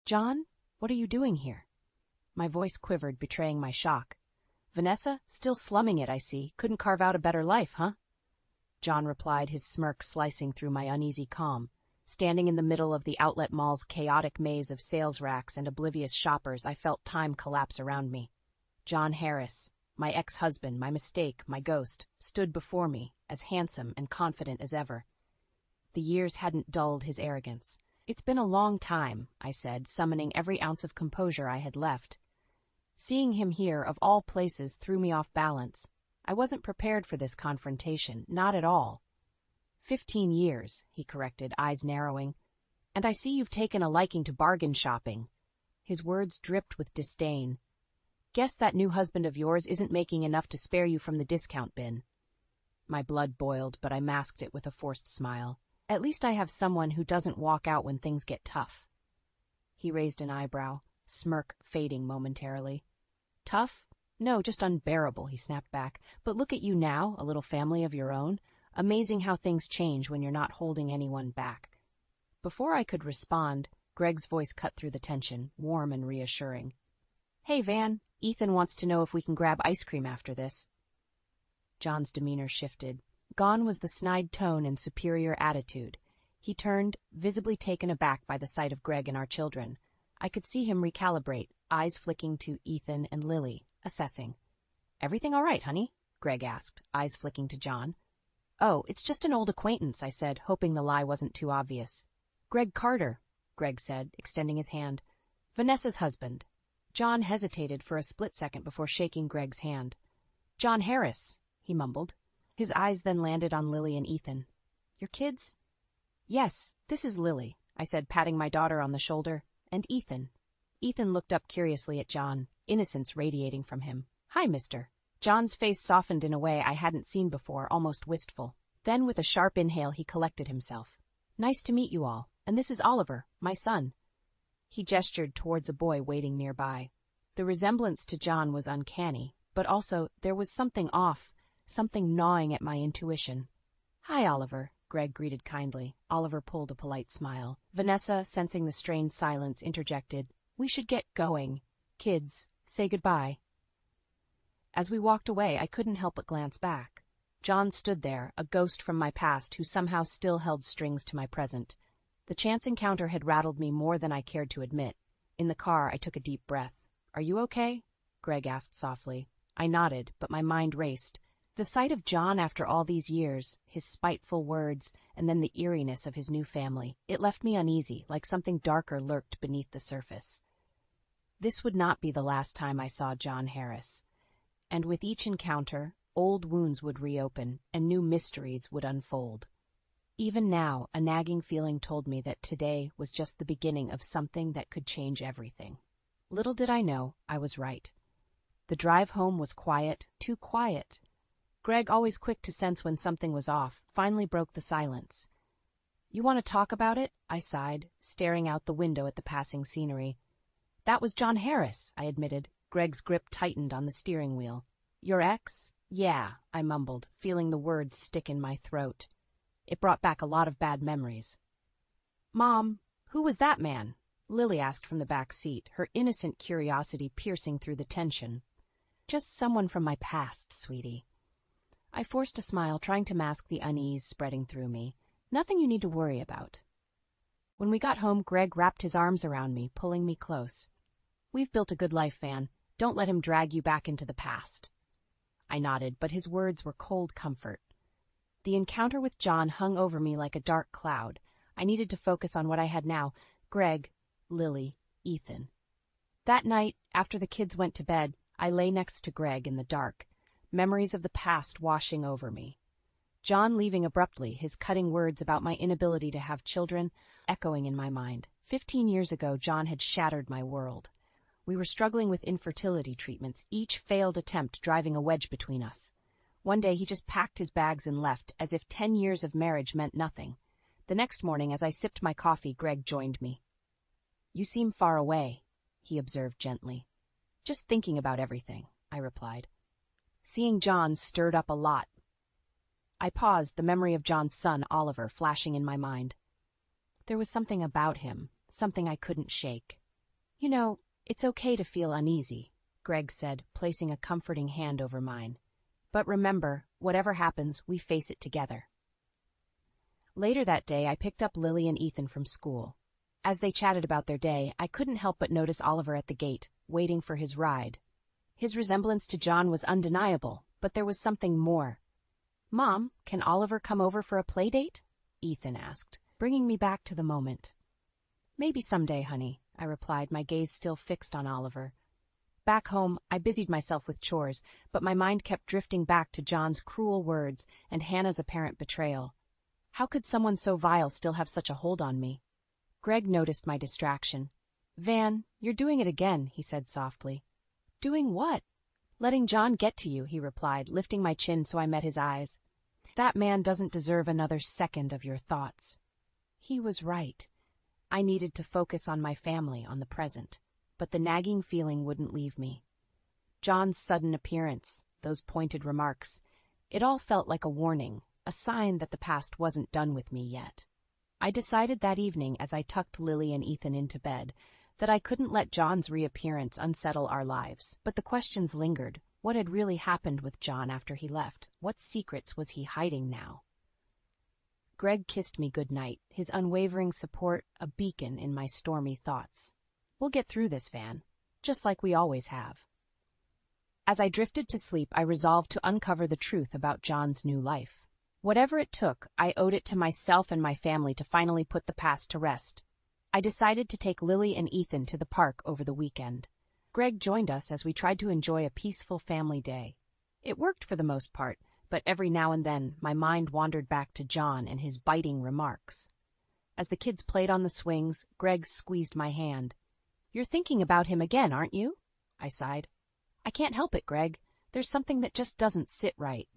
John, what are you doing here? My voice quivered, betraying my shock. Vanessa, still slumming it, I see. Couldn't carve out a better life, huh? John replied, his smirk slicing through my uneasy calm. Standing in the middle of the outlet mall's chaotic maze of sales racks and oblivious shoppers, I felt time collapse around me. John Harris, my ex-husband, my mistake, my ghost, stood before me, as handsome and confident as ever. The years hadn't dulled his arrogance. It's been a long time, I said, summoning every ounce of composure I had left. Seeing him here, of all places, threw me off balance. I wasn't prepared for this confrontation, not at all. 15 years, he corrected, eyes narrowing. And I see you've taken a liking to bargain shopping. His words dripped with disdain. Guess that new husband of yours isn't making enough to spare you from the discount bin. My blood boiled, but I masked it with a forced smile. At least I have someone who doesn't walk out when things get tough. He raised an eyebrow, smirk fading momentarily. Tough? No, just unbearable, he snapped back. But look at you now, a little family of your own. Amazing how things change when you're not holding anyone back. Before I could respond, Greg's voice cut through the tension, warm and reassuring. Hey, Van, Ethan wants to know if we can grab ice cream after this. John's demeanor shifted. Gone was the snide tone and superior attitude. He turned, visibly taken aback by the sight of Greg and our children. I could see him recalibrate, eyes flicking to Ethan and Lily, assessing. Everything all right, honey? Greg asked, eyes flicking to John. Oh, it's just an old acquaintance, I said, hoping the lie wasn't too obvious. Greg Carter, Greg said, extending his hand. Vanessa's husband. John hesitated for a split second before shaking Greg's hand. John Harris, he mumbled. His eyes then landed on Lily and Ethan. Your kids? Yes, this is Lily, I said, patting my daughter on the shoulder. And Ethan. Ethan looked up curiously at John, innocence radiating from him. Hi, mister. John's face softened in a way I hadn't seen before, almost wistful. Then, with a sharp inhale, he collected himself. Nice to meet you all, and this is Oliver, my son. He gestured towards a boy waiting nearby. The resemblance to John was uncanny, but also there was something off, something gnawing at my intuition. Hi, Oliver, Greg greeted kindly. Oliver pulled a polite smile. Vanessa, sensing the strained silence, interjected, We should get going. Kids, say goodbye. As we walked away, I couldn't help but glance back. John stood there, a ghost from my past who somehow still held strings to my present. The chance encounter had rattled me more than I cared to admit. In the car, I took a deep breath. Are you okay? Greg asked softly. I nodded, but my mind raced. The sight of John after all these years, his spiteful words, and then the eeriness of his new family, it left me uneasy, like something darker lurked beneath the surface. This would not be the last time I saw John Harris. And with each encounter, old wounds would reopen, and new mysteries would unfold. Even now, a nagging feeling told me that today was just the beginning of something that could change everything. Little did I know, I was right. The drive home was quiet, too quiet. Greg, always quick to sense when something was off, finally broke the silence. You want to talk about it? I sighed, staring out the window at the passing scenery. That was John Harris, I admitted. Greg's grip tightened on the steering wheel. Your ex? Yeah, I mumbled, feeling the words stick in my throat. It brought back a lot of bad memories. Mom, who was that man? Lily asked from the back seat, her innocent curiosity piercing through the tension. Just someone from my past, sweetie. I forced a smile, trying to mask the unease spreading through me. Nothing you need to worry about. When we got home, Greg wrapped his arms around me, pulling me close. We've built a good life, Van. Don't let him drag you back into the past. I nodded, but his words were cold comfort. The encounter with John hung over me like a dark cloud. I needed to focus on what I had now. Greg, Lily, Ethan. That night, after the kids went to bed, I lay next to Greg in the dark, memories of the past washing over me. John leaving abruptly, his cutting words about my inability to have children echoing in my mind. 15 years ago, John had shattered my world. We were struggling with infertility treatments, each failed attempt driving a wedge between us. One day he just packed his bags and left, as if 10 years of marriage meant nothing. The next morning, as I sipped my coffee, Greg joined me. You seem far away, he observed gently. Just thinking about everything, I replied. Seeing John stirred up a lot. I paused, the memory of John's son, Oliver, flashing in my mind. There was something about him, something I couldn't shake. You know, it's okay to feel uneasy, Greg said, placing a comforting hand over mine. But remember, whatever happens, we face it together. Later that day, I picked up Lily and Ethan from school. As they chatted about their day, I couldn't help but notice Oliver at the gate, waiting for his ride. His resemblance to John was undeniable, but there was something more. "Mom, can Oliver come over for a play date?" Ethan asked, bringing me back to the moment. "Maybe someday, honey," I replied, my gaze still fixed on Oliver. Back home, I busied myself with chores, but my mind kept drifting back to John's cruel words and Hannah's apparent betrayal. How could someone so vile still have such a hold on me? Greg noticed my distraction. "Van, you're doing it again," he said softly. "Doing what?" "Letting John get to you," he replied, lifting my chin so I met his eyes. "That man doesn't deserve another second of your thoughts." He was right. I needed to focus on my family, on the present, but the nagging feeling wouldn't leave me. John's sudden appearance, those pointed remarks, it all felt like a warning, a sign that the past wasn't done with me yet. I decided that evening as I tucked Lily and Ethan into bed that I couldn't let John's reappearance unsettle our lives, but the questions lingered. What had really happened with John after he left? What secrets was he hiding now? Greg kissed me goodnight, his unwavering support a beacon in my stormy thoughts. "We'll get through this, Van, just like we always have." As I drifted to sleep, I resolved to uncover the truth about John's new life. Whatever it took, I owed it to myself and my family to finally put the past to rest. I decided to take Lily and Ethan to the park over the weekend. Greg joined us as we tried to enjoy a peaceful family day. It worked for the most part, but every now and then my mind wandered back to John and his biting remarks. As the kids played on the swings, Greg squeezed my hand. "You're thinking about him again, aren't you?" I sighed. "I can't help it, Greg. There's something that just doesn't sit right."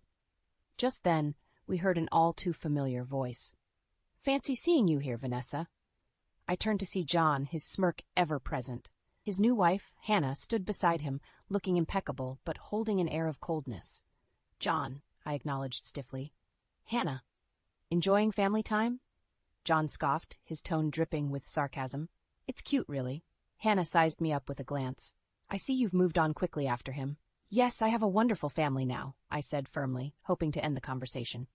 Just then, we heard an all-too-familiar voice. "Fancy seeing you here, Vanessa." I turned to see John, his smirk ever present. His new wife, Hannah, stood beside him, looking impeccable, but holding an air of coldness. "John," I acknowledged stiffly. "Hannah. Enjoying family time?" John scoffed, his tone dripping with sarcasm. "It's cute, really." Hannah sized me up with a glance. "I see you've moved on quickly after him." "Yes, I have a wonderful family now," I said firmly, hoping to end the conversation.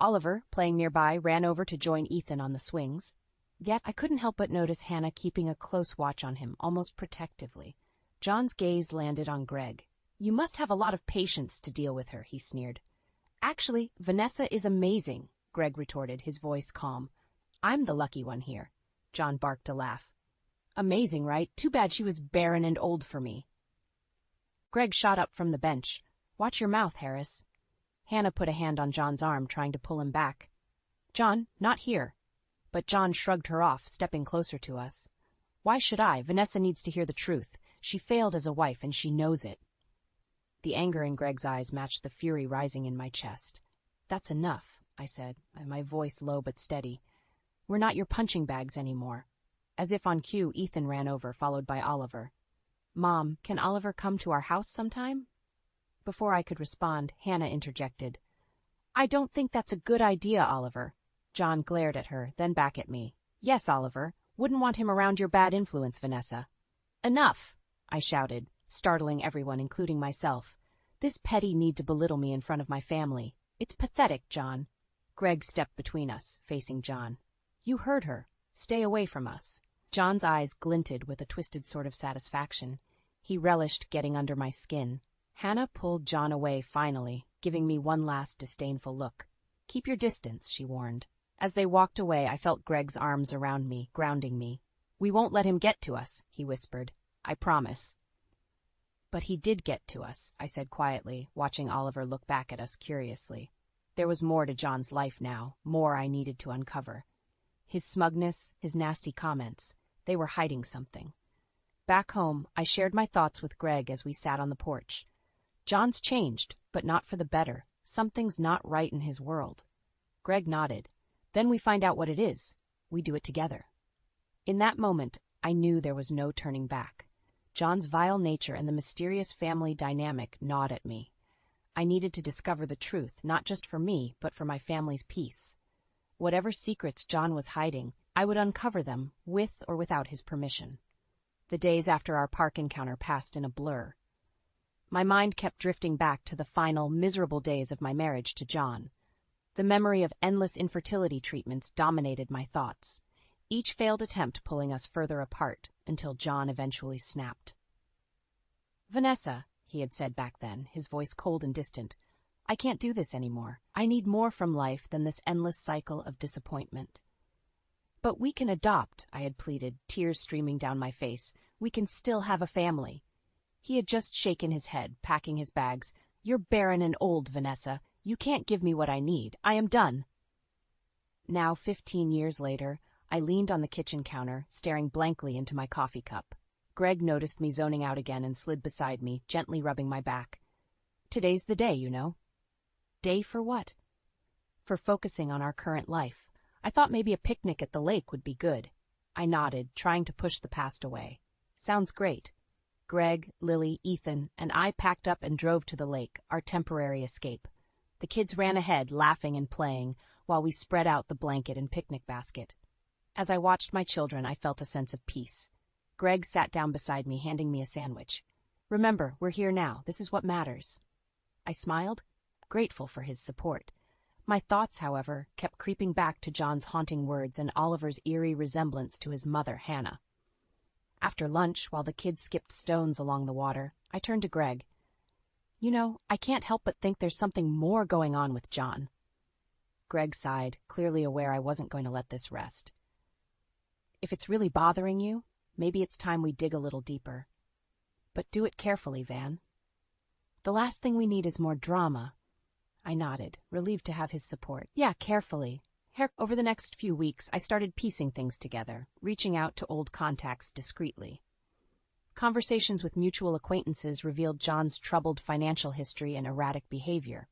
Oliver, playing nearby, ran over to join Ethan on the swings. Yet I couldn't help but notice Hannah keeping a close watch on him, almost protectively. John's gaze landed on Greg. "You must have a lot of patience to deal with her," he sneered. "Actually, Vanessa is amazing," Greg retorted, his voice calm. "I'm the lucky one here." John barked a laugh. "Amazing, right? Too bad she was barren and old for me." Greg shot up from the bench. "Watch your mouth, Harris." Hannah put a hand on John's arm, trying to pull him back. "John, not here." But John shrugged her off, stepping closer to us. "Why should I? Vanessa needs to hear the truth. She failed as a wife, and she knows it." The anger in Greg's eyes matched the fury rising in my chest. "That's enough," I said, my voice low but steady. "We're not your punching bags anymore." As if on cue, Ethan ran over, followed by Oliver. "Mom, can Oliver come to our house sometime?" Before I could respond, Hannah interjected. "I don't think that's a good idea, Oliver." John glared at her, then back at me. "Yes, Oliver. Wouldn't want him around your bad influence, Vanessa." "Enough!" I shouted, startling everyone, including myself. "This petty need to belittle me in front of my family. It's pathetic, John." Greg stepped between us, facing John. "You heard her. Stay away from us." John's eyes glinted with a twisted sort of satisfaction. He relished getting under my skin. Hannah pulled John away finally, giving me one last disdainful look. "Keep your distance," she warned. As they walked away, I felt Greg's arms around me, grounding me. "We won't let him get to us," he whispered. "I promise." "But he did get to us," I said quietly, watching Oliver look back at us curiously. There was more to John's life now, more I needed to uncover. His smugness, his nasty comments, they were hiding something. Back home, I shared my thoughts with Greg as we sat on the porch. John's changed, but not for the better. Something's not right in his world. Greg nodded. "Then we find out what it is. We do it together." In that moment, I knew there was no turning back. John's vile nature and the mysterious family dynamic gnawed at me. I needed to discover the truth, not just for me, but for my family's peace. Whatever secrets John was hiding, I would uncover them, with or without his permission. The days after our park encounter passed in a blur. My mind kept drifting back to the final, miserable days of my marriage to John. The memory of endless infertility treatments dominated my thoughts, each failed attempt pulling us further apart until John eventually snapped. "Vanessa," he had said back then, his voice cold and distant, "I can't do this anymore. I need more from life than this endless cycle of disappointment." "But we can adopt," I had pleaded, tears streaming down my face. "We can still have a family." He had just shaken his head, packing his bags. "You're barren and old, Vanessa. You can't give me what I need. I am done." Now, 15 years later, I leaned on the kitchen counter, staring blankly into my coffee cup. Greg noticed me zoning out again and slid beside me, gently rubbing my back. "Today's the day, you know." "Day for what?" "For focusing on our current life. I thought maybe a picnic at the lake would be good." I nodded, trying to push the past away. "Sounds great." Greg, Lily, Ethan, and I packed up and drove to the lake, our temporary escape. The kids ran ahead, laughing and playing, while we spread out the blanket and picnic basket. As I watched my children, I felt a sense of peace. Greg sat down beside me, handing me a sandwich. "Remember, we're here now. This is what matters." I smiled, grateful for his support. My thoughts, however, kept creeping back to John's haunting words and Oliver's eerie resemblance to his mother, Hannah. After lunch, while the kids skipped stones along the water, I turned to Greg. "You know, I can't help but think there's something more going on with John." Greg sighed, clearly aware I wasn't going to let this rest. "If it's really bothering you, maybe it's time we dig a little deeper. But do it carefully, Van. The last thing we need is more drama." I nodded, relieved to have his support. "Yeah, carefully." Over the next few weeks, I started piecing things together, reaching out to old contacts discreetly. Conversations with mutual acquaintances revealed John's troubled financial history and erratic behavior.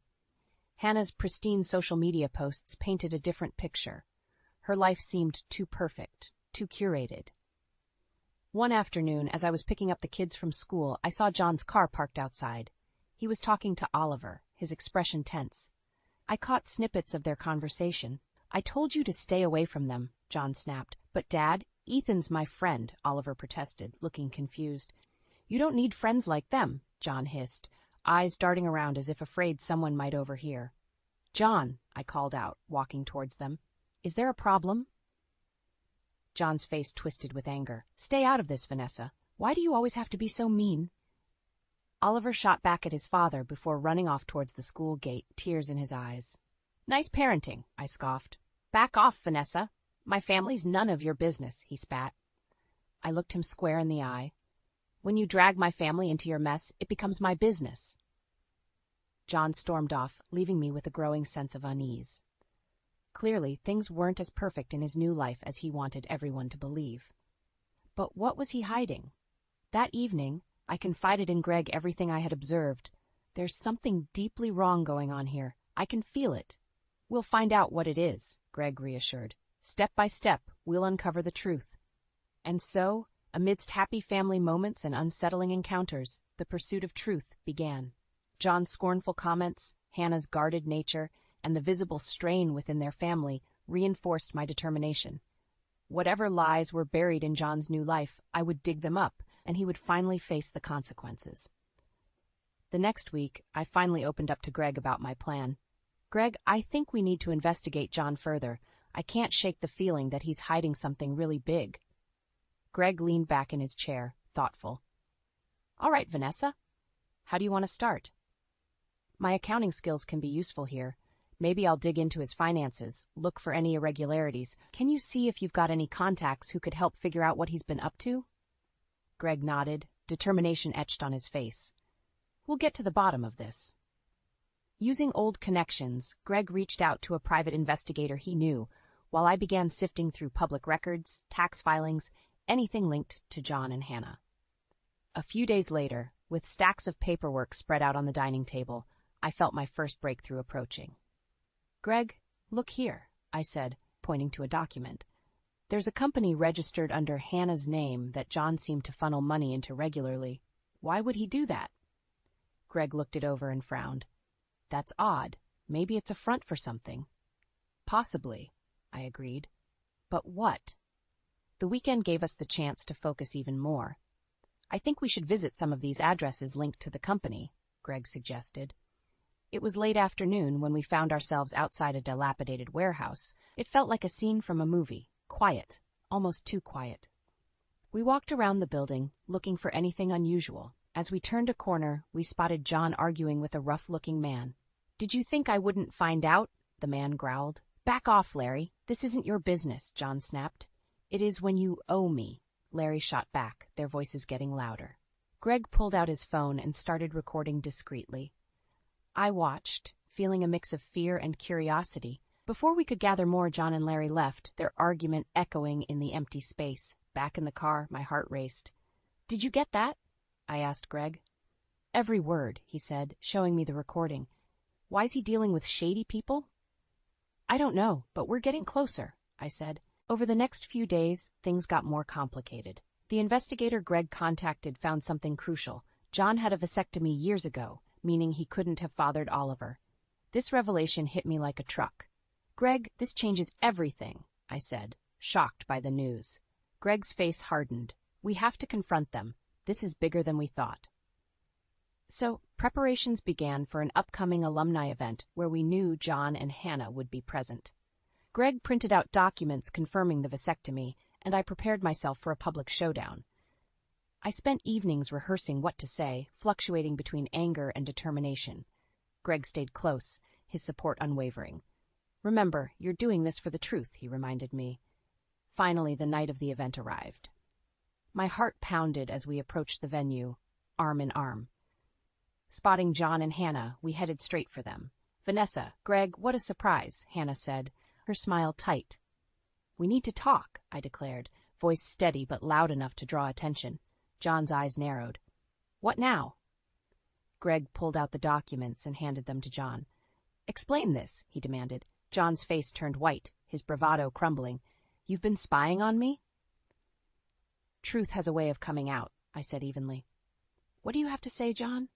Hannah's pristine social media posts painted a different picture. Her life seemed too perfect, too curated. One afternoon, as I was picking up the kids from school, I saw John's car parked outside. He was talking to Oliver, his expression tense. I caught snippets of their conversation. "I told you to stay away from them," John snapped. "But Dad, Ethan's my friend," Oliver protested, looking confused. "You don't need friends like them," John hissed, eyes darting around as if afraid someone might overhear. "John," I called out, walking towards them, "is there a problem?" John's face twisted with anger. "Stay out of this, Vanessa. Why do you always have to be so mean?" Oliver shot back at his father before running off towards the school gate, tears in his eyes. "Nice parenting," I scoffed. "Back off, Vanessa. My family's none of your business," he spat. I looked him square in the eye. "When you drag my family into your mess, it becomes my business." John stormed off, leaving me with a growing sense of unease. Clearly, things weren't as perfect in his new life as he wanted everyone to believe. But what was he hiding? That evening, I confided in Greg everything I had observed. "There's something deeply wrong going on here. I can feel it." "We'll find out what it is," Greg reassured. "Step by step, we'll uncover the truth." And so, amidst happy family moments and unsettling encounters, the pursuit of truth began. John's scornful comments, Hannah's guarded nature, and the visible strain within their family reinforced my determination. Whatever lies were buried in John's new life, I would dig them up, and he would finally face the consequences. The next week, I finally opened up to Greg about my plan. "Greg, I think we need to investigate John further. I can't shake the feeling that he's hiding something really big." Greg leaned back in his chair, thoughtful. "All right, Vanessa. How do you want to start?" "My accounting skills can be useful here. Maybe I'll dig into his finances, look for any irregularities. Can you see if you've got any contacts who could help figure out what he's been up to?" Greg nodded, determination etched on his face. "We'll get to the bottom of this." Using old connections, Greg reached out to a private investigator he knew, while I began sifting through public records, tax filings, anything linked to John and Hannah. A few days later, with stacks of paperwork spread out on the dining table, I felt my first breakthrough approaching. "Greg, look here," I said, pointing to a document. "There's a company registered under Hannah's name that John seemed to funnel money into regularly. Why would he do that?" Greg looked it over and frowned. "That's odd. Maybe it's a front for something." "Possibly," I agreed. "But what?" The weekend gave us the chance to focus even more. I think we should visit some of these addresses linked to the company, Greg suggested. It was late afternoon when we found ourselves outside a dilapidated warehouse. It felt like a scene from a movie, quiet, almost too quiet. We walked around the building, looking for anything unusual. As we turned a corner, we spotted John arguing with a rough-looking man. "Did you think I wouldn't find out?" the man growled. "Back off, Larry. This isn't your business," John snapped. "It is when you owe me," Larry shot back, their voices getting louder. Greg pulled out his phone and started recording discreetly. I watched, feeling a mix of fear and curiosity. Before we could gather more, John and Larry left, their argument echoing in the empty space. Back in the car, my heart raced. "Did you get that?" I asked Greg. "Every word," he said, showing me the recording. "Why's he dealing with shady people?" "I don't know, but we're getting closer," I said. Over the next few days, things got more complicated. The investigator Greg contacted found something crucial. John had a vasectomy years ago, meaning he couldn't have fathered Oliver. This revelation hit me like a truck. "Greg, this changes everything," I said, shocked by the news. Greg's face hardened. "We have to confront them. This is bigger than we thought." So, preparations began for an upcoming alumni event where we knew John and Hannah would be present. Greg printed out documents confirming the vasectomy, and I prepared myself for a public showdown. I spent evenings rehearsing what to say, fluctuating between anger and determination. Greg stayed close, his support unwavering. "Remember, you're doing this for the truth," he reminded me. Finally, the night of the event arrived. My heart pounded as we approached the venue, arm in arm. Spotting John and Hannah, we headed straight for them. "Vanessa, Greg, what a surprise," Hannah said, her smile tight. "We need to talk," I declared, voice steady but loud enough to draw attention. John's eyes narrowed. "What now?" Greg pulled out the documents and handed them to John. "Explain this," he demanded. John's face turned white, his bravado crumbling. "You've been spying on me?" "Truth has a way of coming out," I said evenly. "What do you have to say, John?"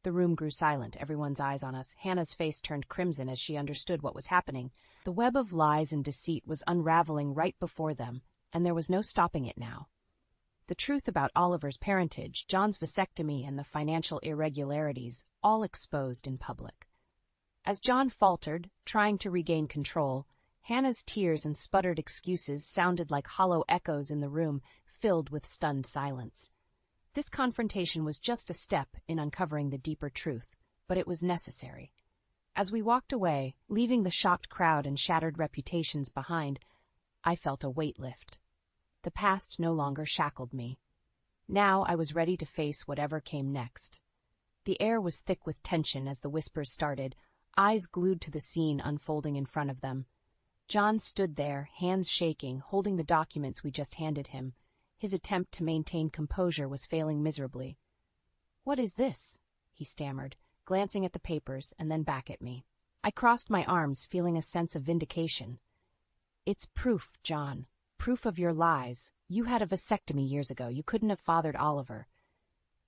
The room grew silent, everyone's eyes on us. Hannah's face turned crimson as she understood what was happening. The web of lies and deceit was unraveling right before them, and there was no stopping it now. The truth about Oliver's parentage, John's vasectomy, and the financial irregularities, all exposed in public. As John faltered, trying to regain control, Hannah's tears and sputtered excuses sounded like hollow echoes in the room, filled with stunned silence. This confrontation was just a step in uncovering the deeper truth, but it was necessary. As we walked away, leaving the shocked crowd and shattered reputations behind, I felt a weight lift. The past no longer shackled me. Now I was ready to face whatever came next. The air was thick with tension as the whispers started, eyes glued to the scene unfolding in front of them. John stood there, hands shaking, holding the documents we just handed him. His attempt to maintain composure was failing miserably. "What is this?" he stammered, glancing at the papers and then back at me. I crossed my arms, feeling a sense of vindication. "It's proof, John. Proof of your lies. You had a vasectomy years ago. You couldn't have fathered Oliver."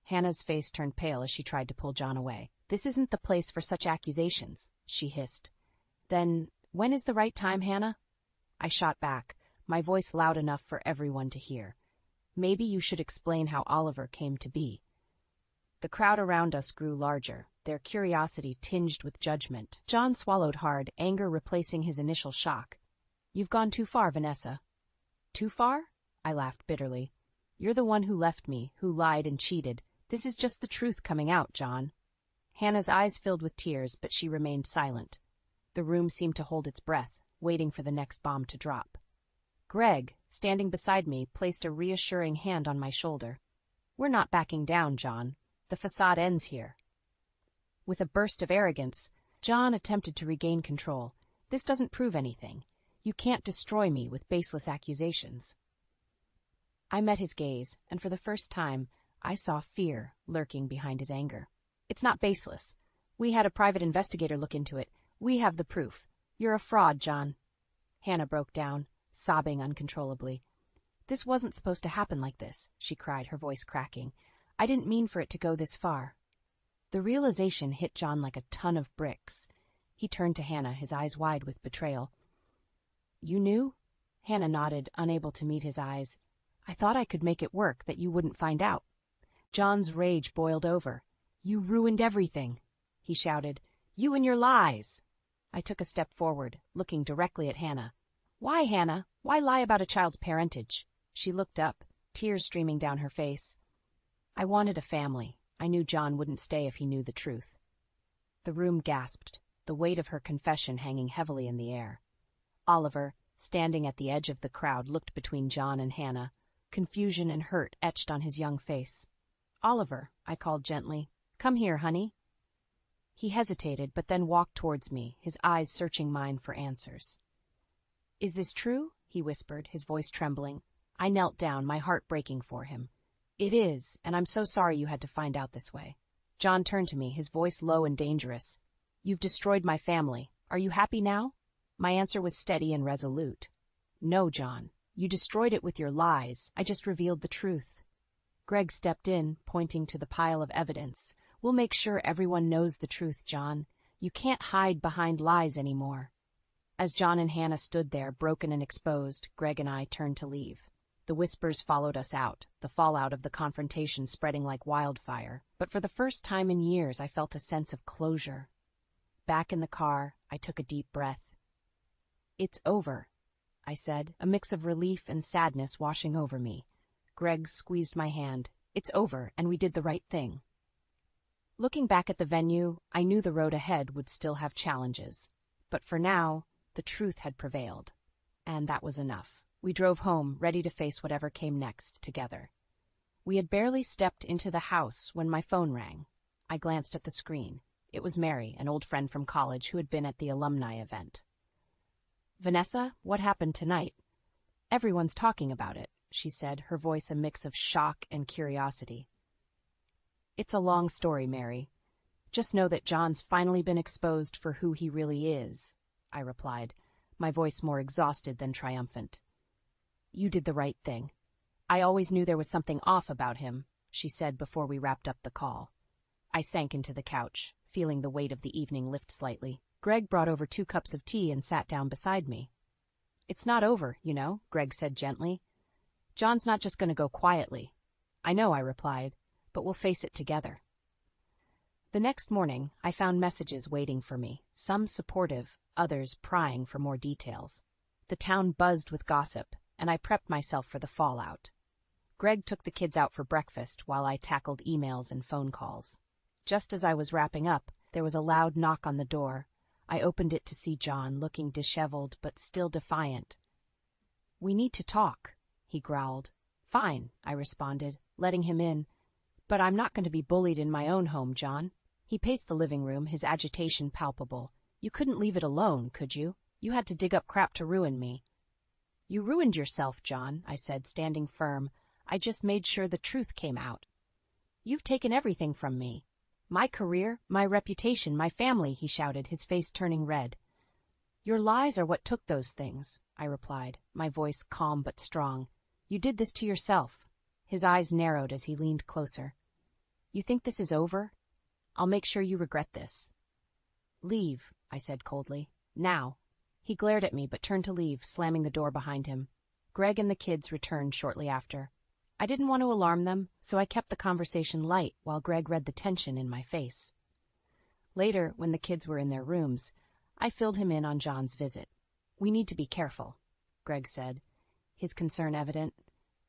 Hannah's face turned pale as she tried to pull John away. "This isn't the place for such accusations," she hissed. "Then, when is the right time, Hannah?" I shot back, my voice loud enough for everyone to hear. "Maybe you should explain how Oliver came to be." The crowd around us grew larger, their curiosity tinged with judgment. John swallowed hard, anger replacing his initial shock. "You've gone too far, Vanessa." "Too far?" I laughed bitterly. "You're the one who left me, who lied and cheated. This is just the truth coming out, John." Hannah's eyes filled with tears, but she remained silent. The room seemed to hold its breath, waiting for the next bomb to drop. Greg, standing beside me, placed a reassuring hand on my shoulder. "We're not backing down, John. The facade ends here." With a burst of arrogance, John attempted to regain control. "This doesn't prove anything. You can't destroy me with baseless accusations." I met his gaze, and for the first time, I saw fear lurking behind his anger. "It's not baseless. We had a private investigator look into it. We have the proof. You're a fraud, John." Hannah broke down, sobbing uncontrollably. "This wasn't supposed to happen like this," she cried, her voice cracking. "I didn't mean for it to go this far." The realization hit John like a ton of bricks. He turned to Hannah, his eyes wide with betrayal. "You knew?" Hannah nodded, unable to meet his eyes. "I thought I could make it work, that you wouldn't find out." John's rage boiled over. "You ruined everything," he shouted. "You and your lies." I took a step forward, looking directly at Hannah. "Why, Hannah? Why lie about a child's parentage?" She looked up, tears streaming down her face. "I wanted a family. I knew John wouldn't stay if he knew the truth." The room gasped, the weight of her confession hanging heavily in the air. Oliver, standing at the edge of the crowd, looked between John and Hannah, confusion and hurt etched on his young face. "Oliver," I called gently, "come here, honey." He hesitated, but then walked towards me, his eyes searching mine for answers. "Is this true?" he whispered, his voice trembling. I knelt down, my heart breaking for him. "It is, and I'm so sorry you had to find out this way." John turned to me, his voice low and dangerous. "You've destroyed my family. Are you happy now?" My answer was steady and resolute. "No, John. You destroyed it with your lies. I just revealed the truth." Greg stepped in, pointing to the pile of evidence. "We'll make sure everyone knows the truth, John. You can't hide behind lies anymore." As John and Hannah stood there, broken and exposed, Greg and I turned to leave. The whispers followed us out, the fallout of the confrontation spreading like wildfire. But for the first time in years, I felt a sense of closure. Back in the car, I took a deep breath. "It's over," I said, a mix of relief and sadness washing over me. Greg squeezed my hand. "It's over, and we did the right thing." Looking back at the venue, I knew the road ahead would still have challenges. But for now, the truth had prevailed. And that was enough. We drove home, ready to face whatever came next, together. We had barely stepped into the house when my phone rang. I glanced at the screen. It was Mary, an old friend from college who had been at the alumni event. "Vanessa, what happened tonight?" "Everyone's talking about it," she said, her voice a mix of shock and curiosity. "It's a long story, Mary. Just know that John's finally been exposed for who he really is," I replied, my voice more exhausted than triumphant. "You did the right thing. I always knew there was something off about him," she said before we wrapped up the call. I sank into the couch, feeling the weight of the evening lift slightly. Greg brought over 2 cups of tea and sat down beside me. "It's not over, you know," Greg said gently. "John's not just going to go quietly." "I know," I replied, "but we'll face it together." The next morning, I found messages waiting for me, some supportive, others prying for more details. The town buzzed with gossip, and I prepped myself for the fallout. Greg took the kids out for breakfast while I tackled emails and phone calls. Just as I was wrapping up, there was a loud knock on the door. I opened it to see John, looking disheveled but still defiant. "We need to talk," he growled. "Fine," I responded, letting him in. "But I'm not going to be bullied in my own home, John." He paced the living room, his agitation palpable. "You couldn't leave it alone, could you? You had to dig up crap to ruin me." "You ruined yourself, John," I said, standing firm. "I just made sure the truth came out." "You've taken everything from me. My career, my reputation, my family," he shouted, his face turning red. "Your lies are what took those things," I replied, my voice calm but strong. "You did this to yourself." His eyes narrowed as he leaned closer. "You think this is over? I'll make sure you regret this." "Leave," I said coldly. "Now." He glared at me but turned to leave, slamming the door behind him. Greg and the kids returned shortly after. I didn't want to alarm them, so I kept the conversation light while Greg read the tension in my face. Later, when the kids were in their rooms, I filled him in on John's visit. "We need to be careful," Greg said, his concern evident.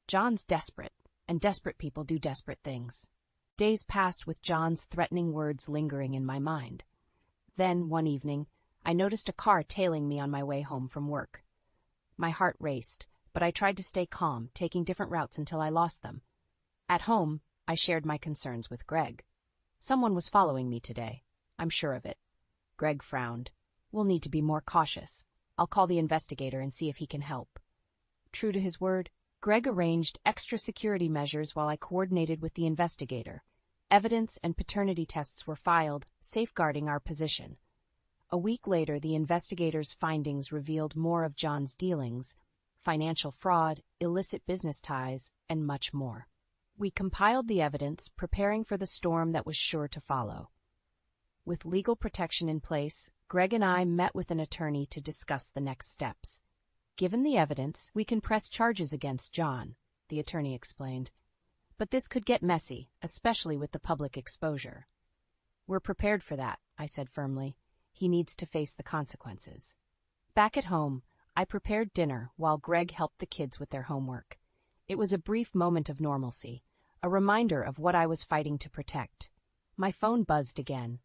"John's desperate, and desperate people do desperate things." Days passed with John's threatening words lingering in my mind. Then, one evening, I noticed a car tailing me on my way home from work. My heart raced, but I tried to stay calm, taking different routes until I lost them. At home, I shared my concerns with Greg. "Someone was following me today. I'm sure of it." Greg frowned. "We'll need to be more cautious. I'll call the investigator and see if he can help." True to his word, Greg arranged extra security measures while I coordinated with the investigator. Evidence and paternity tests were filed, safeguarding our position. A week later, the investigators' findings revealed more of John's dealings, financial fraud, illicit business ties, and much more. We compiled the evidence, preparing for the storm that was sure to follow. With legal protection in place, Greg and I met with an attorney to discuss the next steps. "Given the evidence, we can press charges against John," the attorney explained. But this could get messy, especially with the public exposure. We're prepared for that, I said firmly. He needs to face the consequences. Back at home, I prepared dinner while Greg helped the kids with their homework. It was a brief moment of normalcy, a reminder of what I was fighting to protect. My phone buzzed again.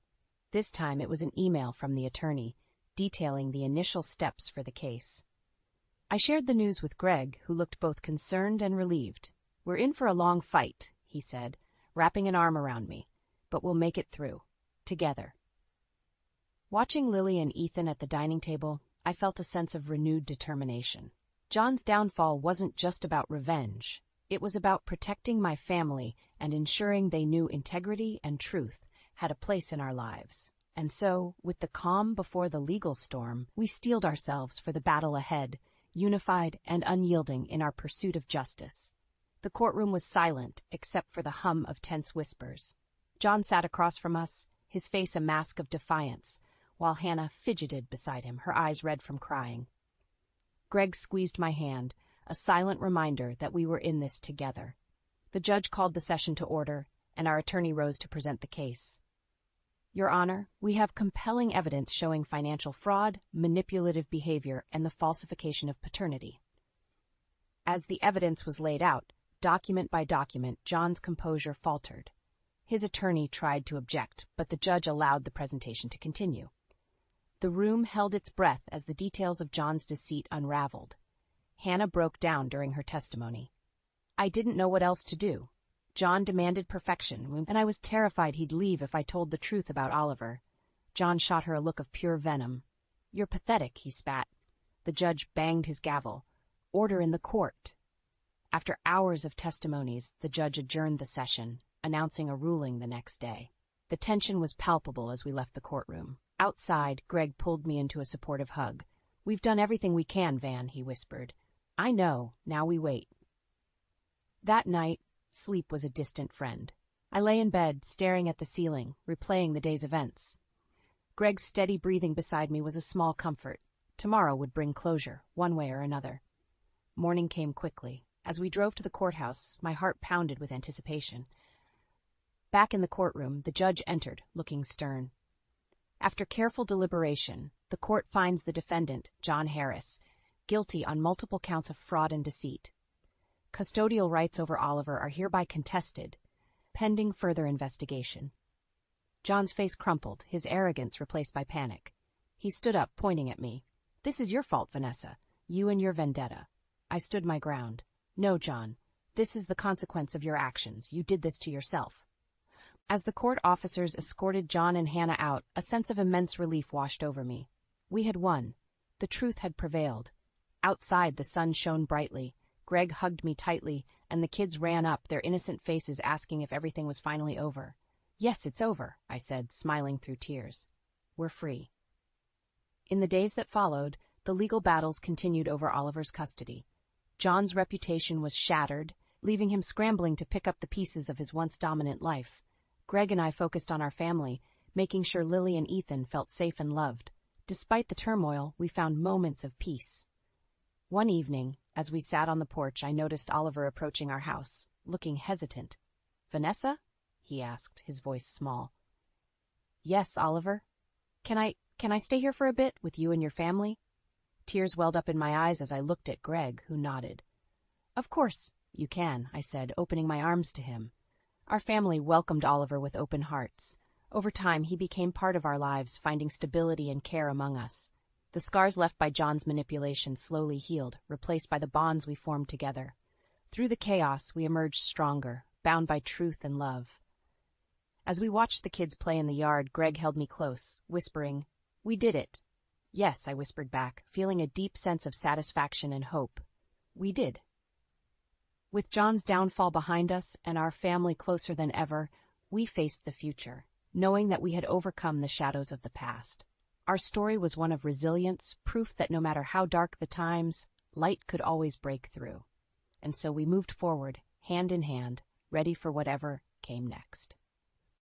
This time it was an email from the attorney, detailing the initial steps for the case. I shared the news with Greg, who looked both concerned and relieved. "We're in for a long fight," he said, wrapping an arm around me, "but we'll make it through. Together." Watching Lily and Ethan at the dining table, I felt a sense of renewed determination. John's downfall wasn't just about revenge. It was about protecting my family and ensuring they knew integrity and truth had a place in our lives. And so, with the calm before the legal storm, we steeled ourselves for the battle ahead, unified and unyielding in our pursuit of justice. The courtroom was silent, except for the hum of tense whispers. John sat across from us, his face a mask of defiance, while Hannah fidgeted beside him, her eyes red from crying. Greg squeezed my hand, a silent reminder that we were in this together. The judge called the session to order, and our attorney rose to present the case. "Your Honor, we have compelling evidence showing financial fraud, manipulative behavior, and the falsification of paternity." As the evidence was laid out, document by document, John's composure faltered. His attorney tried to object, but the judge allowed the presentation to continue. The room held its breath as the details of John's deceit unraveled. Hannah broke down during her testimony. "I didn't know what else to do. John demanded perfection, and I was terrified he'd leave if I told the truth about Oliver." John shot her a look of pure venom. "You're pathetic," he spat. The judge banged his gavel. "Order in the court." After hours of testimonies, the judge adjourned the session, announcing a ruling the next day. The tension was palpable as we left the courtroom. Outside, Greg pulled me into a supportive hug. "We've done everything we can, Van," he whispered. "I know, now we wait." That night, sleep was a distant friend. I lay in bed, staring at the ceiling, replaying the day's events. Greg's steady breathing beside me was a small comfort. Tomorrow would bring closure, one way or another. Morning came quickly. As we drove to the courthouse, my heart pounded with anticipation. Back in the courtroom, the judge entered, looking stern. After careful deliberation, the court finds the defendant, John Harris, guilty on multiple counts of fraud and deceit. Custodial rights over Oliver are hereby contested, pending further investigation. John's face crumpled, his arrogance replaced by panic. He stood up, pointing at me. "This is your fault, Vanessa. You and your vendetta." I stood my ground. "No, John. This is the consequence of your actions. You did this to yourself." As the court officers escorted John and Hannah out, a sense of immense relief washed over me. We had won. The truth had prevailed. Outside, the sun shone brightly. Greg hugged me tightly, and the kids ran up, their innocent faces asking if everything was finally over. "Yes, it's over," I said, smiling through tears. "We're free." In the days that followed, the legal battles continued over Oliver's custody. John's reputation was shattered, leaving him scrambling to pick up the pieces of his once dominant life. Greg and I focused on our family, making sure Lily and Ethan felt safe and loved. Despite the turmoil, we found moments of peace. One evening, as we sat on the porch, I noticed Oliver approaching our house, looking hesitant. "Vanessa?" he asked, his voice small. "Yes, Oliver. Can I stay here for a bit, with you and your family?" Tears welled up in my eyes as I looked at Greg, who nodded. "Of course you can," I said, opening my arms to him. Our family welcomed Oliver with open hearts. Over time, he became part of our lives, finding stability and care among us. The scars left by John's manipulation slowly healed, replaced by the bonds we formed together. Through the chaos, we emerged stronger, bound by truth and love. As we watched the kids play in the yard, Greg held me close, whispering, "We did it." "Yes," I whispered back, feeling a deep sense of satisfaction and hope. "We did." With John's downfall behind us and our family closer than ever, we faced the future, knowing that we had overcome the shadows of the past. Our story was one of resilience, proof that no matter how dark the times, light could always break through. And so we moved forward, hand in hand, ready for whatever came next.